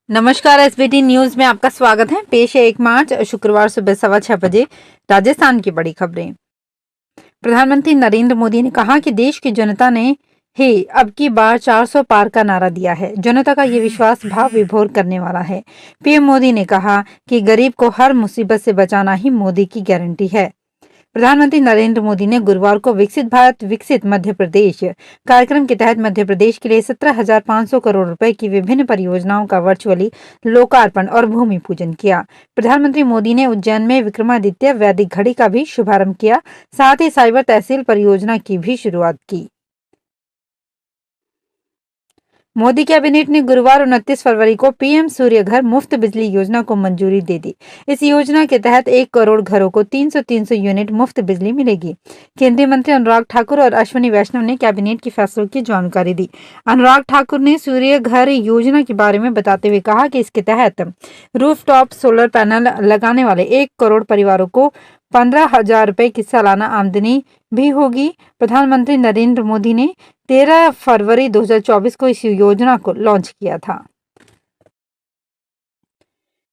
नमस्कार। SBT news में आपका स्वागत है। पेश है 1 मार्च शुक्रवार सुबह 6:15 बजे राजस्थान की बड़ी खबरें। प्रधानमंत्री नरेंद्र मोदी ने कहा कि देश की जनता ने ही अब की बार 400 पार का नारा दिया है। जनता का ये विश्वास भाव विभोर करने वाला है। पीएम मोदी ने कहा कि गरीब को हर मुसीबत से बचाना ही मोदी की गारंटी है। प्रधानमंत्री नरेंद्र मोदी ने गुरुवार को विकसित भारत विकसित मध्य प्रदेश कार्यक्रम के तहत मध्य प्रदेश के लिए 17,500 करोड़ रुपए की विभिन्न परियोजनाओं का वर्चुअली लोकार्पण और भूमि पूजन किया। प्रधानमंत्री मोदी ने उज्जैन में विक्रमादित्य वैदिक घड़ी का भी शुभारंभ किया। साथ ही साइबर तहसील परियोजना की भी शुरुआत की। मोदी कैबिनेट ने गुरुवार 29 फरवरी को पीएम सूर्य घर मुफ्त बिजली योजना को मंजूरी दे दी। इस योजना के तहत 1 करोड़ घरों को 300 यूनिट मुफ्त बिजली मिलेगी। केंद्रीय मंत्री अनुराग ठाकुर और अश्विनी वैष्णव ने कैबिनेट के फैसलों की जानकारी दी। अनुराग ठाकुर ने सूर्य घर योजना के बारे में बताते हुए कहा कि इसके तहत रूफटॉप सोलर पैनल लगाने वाले 1 करोड़ परिवारों को 15,000 रुपए की सालाना आमदनी भी होगी। प्रधानमंत्री नरेंद्र मोदी ने 13 फरवरी 2024 को इस योजना को लॉन्च किया था।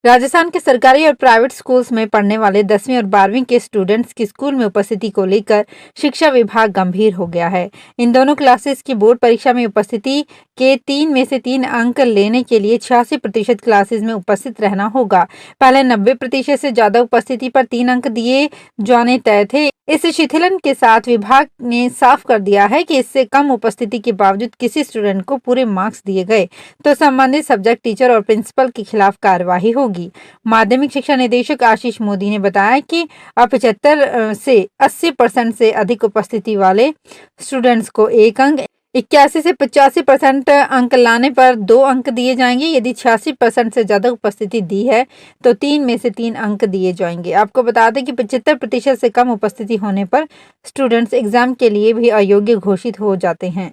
राजस्थान के सरकारी और प्राइवेट स्कूल्स में पढ़ने वाले 10वीं और 12वीं के स्टूडेंट्स की स्कूल में उपस्थिति को लेकर शिक्षा विभाग गंभीर हो गया है। इन दोनों क्लासेस की बोर्ड परीक्षा में उपस्थिति के 3 में से 3 अंक लेने के लिए 86% क्लासेस में उपस्थित रहना होगा। पहले 90% से ज्यादा उपस्थिति पर 3 अंक दिए जाने तय थे। इस शिथिलन के साथ विभाग ने साफ कर दिया है कि इससे कम उपस्थिति के बावजूद किसी स्टूडेंट को पूरे मार्क्स दिए गए तो संबंधित सब्जेक्ट टीचर और प्रिंसिपल के खिलाफ कार्रवाई होगी। माध्यमिक शिक्षा निदेशक आशीष मोदी ने बताया कि अब 75 से 80% से अधिक उपस्थिति वाले स्टूडेंट्स को 1 अंक, 81 से 85% अंक लाने पर 2 अंक दिए जाएंगे। यदि 86% से ज्यादा उपस्थिति दी है तो 3 में से 3 अंक दिए जाएंगे। आपको बता दें कि 75% से कम उपस्थिति होने पर स्टूडेंट्स एग्जाम के लिए भी अयोग्य घोषित हो जाते हैं।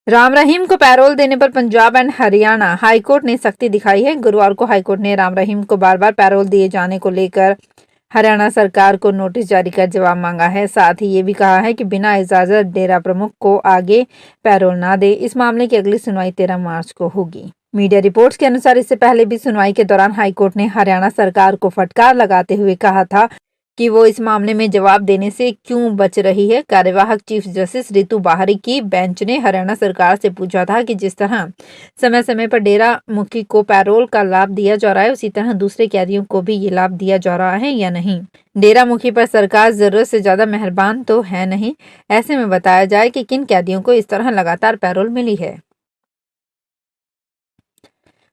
राम रहीम को पैरोल देने पर पंजाब एंड हरियाणा हाईकोर्ट ने सख्ती दिखाई है। गुरुवार को हाईकोर्ट ने राम रहीम को बार बार पैरोल दिए जाने को लेकर हरियाणा सरकार को नोटिस जारी कर जवाब मांगा है। साथ ही ये भी कहा है कि बिना इजाजत डेरा प्रमुख को आगे पैरोल ना दे। इस मामले की अगली सुनवाई 13 मार्च को होगी। मीडिया रिपोर्ट्स के अनुसार इससे पहले भी सुनवाई के दौरान हाईकोर्ट ने हरियाणा सरकार को फटकार लगाते हुए कहा था कि वो इस मामले में जवाब देने से क्यों बच रही है। कार्यवाहक चीफ जस्टिस रितु बाहरी की बेंच ने हरियाणा सरकार से पूछा था कि जिस तरह समय समय पर डेरा मुखी को पैरोल का लाभ दिया जा रहा है उसी तरह दूसरे कैदियों को भी ये लाभ दिया जा रहा है या नहीं। डेरा मुखी पर सरकार जरूरत से ज्यादा मेहरबान तो है नहीं। ऐसे में बताया जाए कि किन कैदियों को इस तरह लगातार पैरोल मिली है।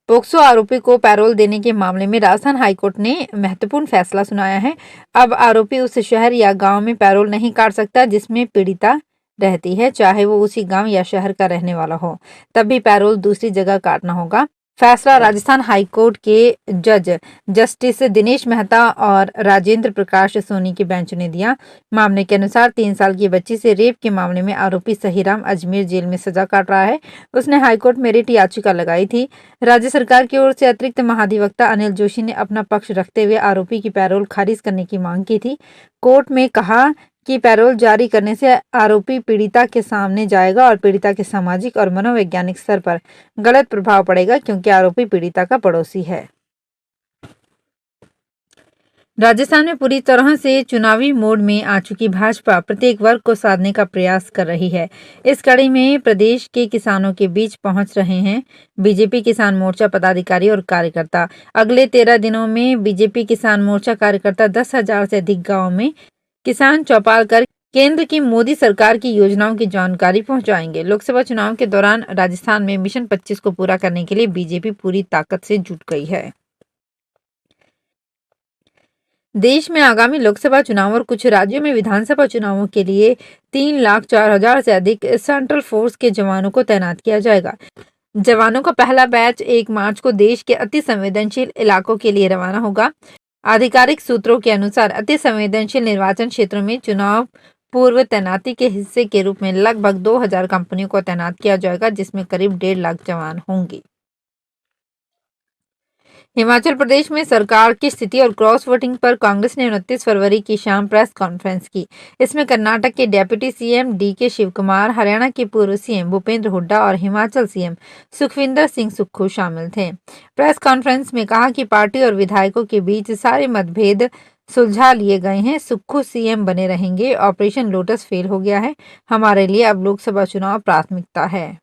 पोक्सो आरोपी को पैरोल देने के मामले में राजस्थान हाईकोर्ट ने महत्वपूर्ण फैसला सुनाया है। अब आरोपी उस शहर या गांव में पैरोल नहीं काट सकता जिसमें पीड़िता रहती है, चाहे वो उसी गांव या शहर का रहने वाला हो। तब भी पैरोल दूसरी जगह काटना होगा। फैसला राजस्थान हाईकोर्ट के जज जस्टिस दिनेश मेहता और राजेंद्र प्रकाश सोनी की बेंच ने दिया। मामले के अनुसार 3 साल की बच्ची से रेप के मामले में आरोपी सहीराम अजमेर जेल में सजा काट रहा है। उसने हाईकोर्ट में रिट याचिका लगाई थी। राज्य सरकार की ओर से अतिरिक्त महाधिवक्ता अनिल जोशी ने अपना पक्ष रखते हुए आरोपी की पैरोल खारिज करने की मांग की थी। कोर्ट में कहा कि पैरोल जारी करने से आरोपी पीड़िता के सामने जाएगा और पीड़िता के सामाजिक और मनोवैज्ञानिक स्तर पर गलत प्रभाव पड़ेगा क्योंकि आरोपी पीड़िता का पड़ोसी है। राजस्थान में पूरी तरह से चुनावी मोड में आ चुकी भाजपा प्रत्येक वर्ग को साधने का प्रयास कर रही है। इस कड़ी में प्रदेश के किसानों के बीच पहुंच रहे हैं बीजेपी किसान मोर्चा पदाधिकारी और कार्यकर्ता। अगले 13 दिनों में बीजेपी किसान मोर्चा कार्यकर्ता 10,000 से अधिक गाँव में किसान चौपाल कर केंद्र की मोदी सरकार की योजनाओं की जानकारी पहुंचाएंगे। लोकसभा चुनाव के दौरान राजस्थान में मिशन 25 को पूरा करने के लिए बीजेपी पूरी ताकत से जुट गई है। देश में आगामी लोकसभा चुनाव और कुछ राज्यों में विधानसभा चुनावों के लिए 3,04,000 से अधिक सेंट्रल फोर्स के जवानों को तैनात किया जाएगा। जवानों का पहला बैच 1 मार्च को देश के अति संवेदनशील इलाकों के लिए रवाना होगा। आधिकारिक सूत्रों के अनुसार अति संवेदनशील निर्वाचन क्षेत्रों में चुनाव पूर्व तैनाती के हिस्से के रूप में लगभग 2,000 कंपनियों को तैनात किया जाएगा जिसमें करीब 1.5 लाख जवान होंगे। हिमाचल प्रदेश में सरकार की स्थिति और क्रॉस वोटिंग पर कांग्रेस ने 29 फरवरी की शाम प्रेस कॉन्फ्रेंस की। इसमें कर्नाटक के डिप्टी सीएम डीके शिवकुमार, हरियाणा के पूर्व सीएम भूपेंद्र हुड्डा और हिमाचल सीएम सुखविंदर सिंह सुक्खू शामिल थे। प्रेस कॉन्फ्रेंस में कहा कि पार्टी और विधायकों के बीच सारे मतभेद सुलझा लिए गए हैं। सुक्खू सीएम बने रहेंगे। ऑपरेशन लोटस फेल हो गया है। हमारे लिए अब लोकसभा चुनाव प्राथमिकता है।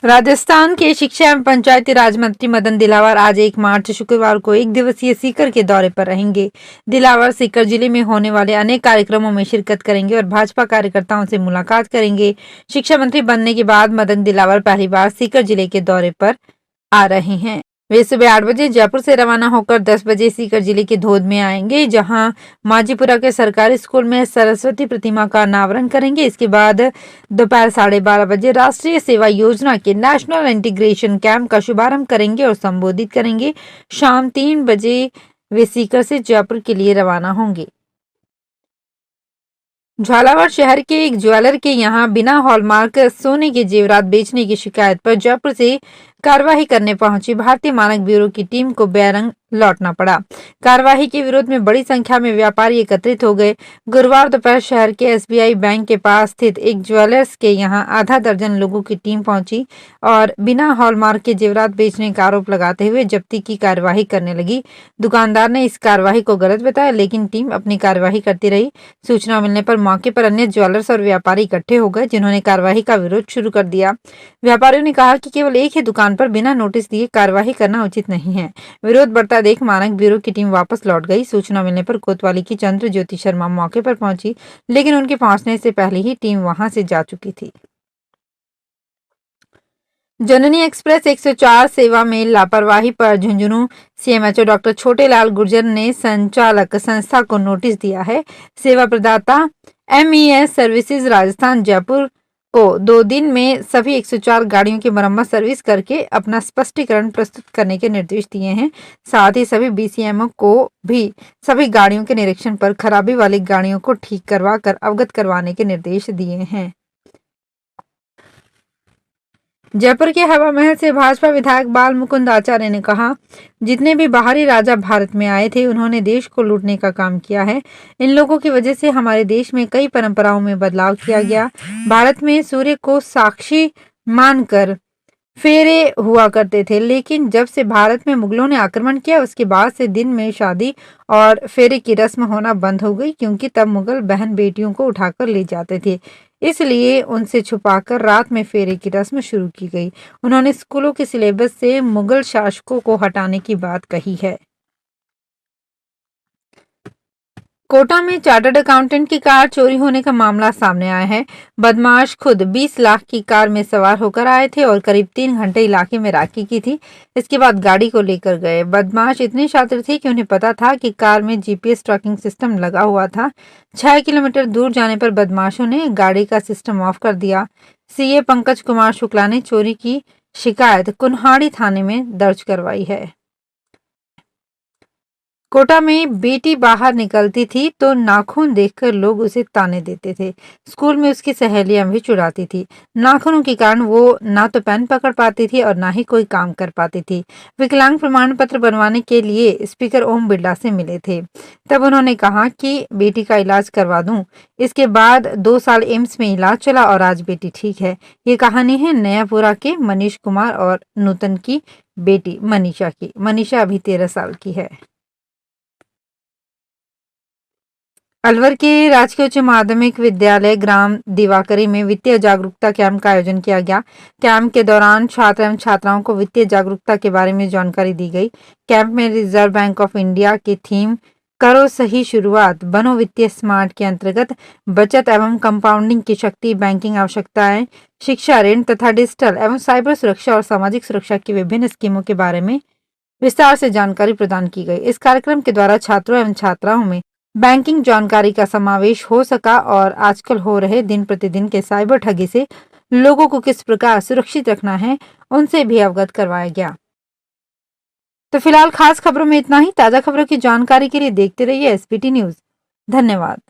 राजस्थान के शिक्षा एवं पंचायती राज मंत्री मदन दिलावर आज 1 मार्च शुक्रवार को 1 दिवसीय सीकर के दौरे पर रहेंगे। दिलावर सीकर जिले में होने वाले अनेक कार्यक्रमों में शिरकत करेंगे और भाजपा कार्यकर्ताओं से मुलाकात करेंगे। शिक्षा मंत्री बनने के बाद मदन दिलावर पहली बार सीकर जिले के दौरे पर आ रहे हैं। वे सुबह 8 बजे जयपुर से रवाना होकर 10 बजे सीकर जिले के धोद में आएंगे, जहां माजीपुरा के सरकारी स्कूल में सरस्वती प्रतिमा का अनावरण करेंगे। इसके बाद दोपहर 12:30 बजे राष्ट्रीय सेवा योजना के नेशनल इंटीग्रेशन कैंप का शुभारंभ करेंगे और संबोधित करेंगे। शाम 3 बजे वे सीकर से जयपुर के लिए रवाना होंगे। झालावाड़ शहर के एक ज्वेलर के यहां बिना हॉलमार्क सोने के जेवरात बेचने की शिकायत पर जयपुर से कार्रवाई करने पहुंची भारतीय मानक ब्यूरो की टीम को बेरंग लौटना पड़ा। कार्रवाई के विरोध में बड़ी संख्या में व्यापारी एकत्रित हो गए। गुरुवार दोपहर शहर के एसबीआई बैंक के पास स्थित एक ज्वेलर्स के यहां आधा दर्जन लोगों की टीम पहुंची और बिना हॉलमार्क के जेवरात बेचने का आरोप लगाते हुए जब्ती की कार्यवाही करने लगी। दुकानदार ने इस कार्रवाई को गलत बताया, लेकिन टीम अपनी कार्यवाही करती रही। सूचना मिलने पर मौके पर अन्य ज्वेलर्स और व्यापारी इकट्ठे हो गए, जिन्होंने कार्रवाई का विरोध शुरू कर दिया। व्यापारियों ने कहा कि केवल एक ही दुकान पर बिना नोटिस दिए कार्रवाई करना उचित नहीं है। विरोध बढ़ता देख मानक ब्यूरो की टीम वापस लौट गई। सूचना मिलने पर कोतवाली की चंद्र ज्योति शर्मा मौके पर पहुंची, लेकिन उनके पहुंचने से पहले ही टीम वहां से जा चुकी थी। जननी एक्सप्रेस 104 सेवा में लापरवाही पर झुंझुनू सीएमएचओ डॉक्टर छोटेलाल गुर्जर ने संचालक संस्था को नोटिस दिया है। सेवा प्रदाता एमईएस सर्विसेज राजस्थान जयपुर को 2 दिन में सभी 104 गाड़ियों की मरम्मत सर्विस करके अपना स्पष्टीकरण प्रस्तुत करने के निर्देश दिए हैं। साथ ही सभी बीसीएमओ को भी सभी गाड़ियों के निरीक्षण पर खराबी वाली गाड़ियों को ठीक करवा कर अवगत करवाने के निर्देश दिए हैं। जयपुर के हवा महल से भाजपा विधायक बाल मुकुंद आचार्य ने कहा, जितने भी बाहरी राजा भारत में आए थे उन्होंने देश को लूटने का काम किया है। इन लोगों की वजह से हमारे देश में कई परंपराओं में बदलाव किया गया। भारत में सूर्य को साक्षी मानकर फेरे हुआ करते थे, लेकिन जब से भारत में मुगलों ने आक्रमण किया उसके बाद से दिन में शादी और फेरे की रस्म होना बंद हो गई, क्योंकि तब मुगल बहन बेटियों को उठाकर ले जाते थे, इसलिए उनसे छुपाकर रात में फेरे की रस्म शुरू की गई। उन्होंने स्कूलों के सिलेबस से मुगल शासकों को हटाने की बात कही है। कोटा में चार्टर्ड अकाउंटेंट की कार चोरी होने का मामला सामने आया है। बदमाश खुद 20 लाख की कार में सवार होकर आए थे और करीब 3 घंटे इलाके में राखी की थी। इसके बाद गाड़ी को लेकर गए। बदमाश इतने शातिर थे कि उन्हें पता था कि कार में जीपीएस ट्रैकिंग सिस्टम लगा हुआ था। 6 किलोमीटर दूर जाने पर बदमाशों ने गाड़ी का सिस्टम ऑफ कर दिया। सीए पंकज कुमार शुक्ला ने चोरी की शिकायत कुन्हाड़ी थाने में दर्ज करवाई है। कोटा में बेटी बाहर निकलती थी तो नाखून देखकर लोग उसे ताने देते थे। स्कूल में उसकी सहेलियां भी चिढ़ाती थी। नाखूनों के कारण वो ना तो पेन पकड़ पाती थी और ना ही कोई काम कर पाती थी। विकलांग प्रमाण पत्र बनवाने के लिए स्पीकर ओम बिरला से मिले थे। तब उन्होंने कहा कि बेटी का इलाज करवा दूं। इसके बाद 2 साल एम्स में इलाज चला और आज बेटी ठीक है। ये कहानी है नयापुरा के मनीष कुमार और नूतन की बेटी मनीषा की। मनीषा अभी 13 साल की है। अलवर के राजकीय उच्च माध्यमिक विद्यालय ग्राम दिवाकरी में वित्तीय जागरूकता कैंप का आयोजन किया गया। कैंप के दौरान छात्र एवं छात्राओं को वित्तीय जागरूकता के बारे में जानकारी दी गई। कैंप में रिजर्व बैंक ऑफ इंडिया की थीम करो सही शुरुआत बनो वित्तीय स्मार्ट के अंतर्गत बचत एवं कंपाउंडिंग की शक्ति, बैंकिंग आवश्यकताएं, शिक्षा ऋण तथा डिजिटल एवं साइबर सुरक्षा और सामाजिक सुरक्षा की विभिन्न स्कीमों के बारे में विस्तार से जानकारी प्रदान की गई। इस कार्यक्रम के द्वारा छात्रों एवं छात्राओं में बैंकिंग जानकारी का समावेश हो सका और आजकल हो रहे दिन प्रतिदिन के साइबर ठगी से लोगों को किस प्रकार सुरक्षित रखना है उनसे भी अवगत करवाया गया। तो फिलहाल खास खबरों में इतना ही। ताजा खबरों की जानकारी के लिए देखते रहिए एसपीटी न्यूज। धन्यवाद।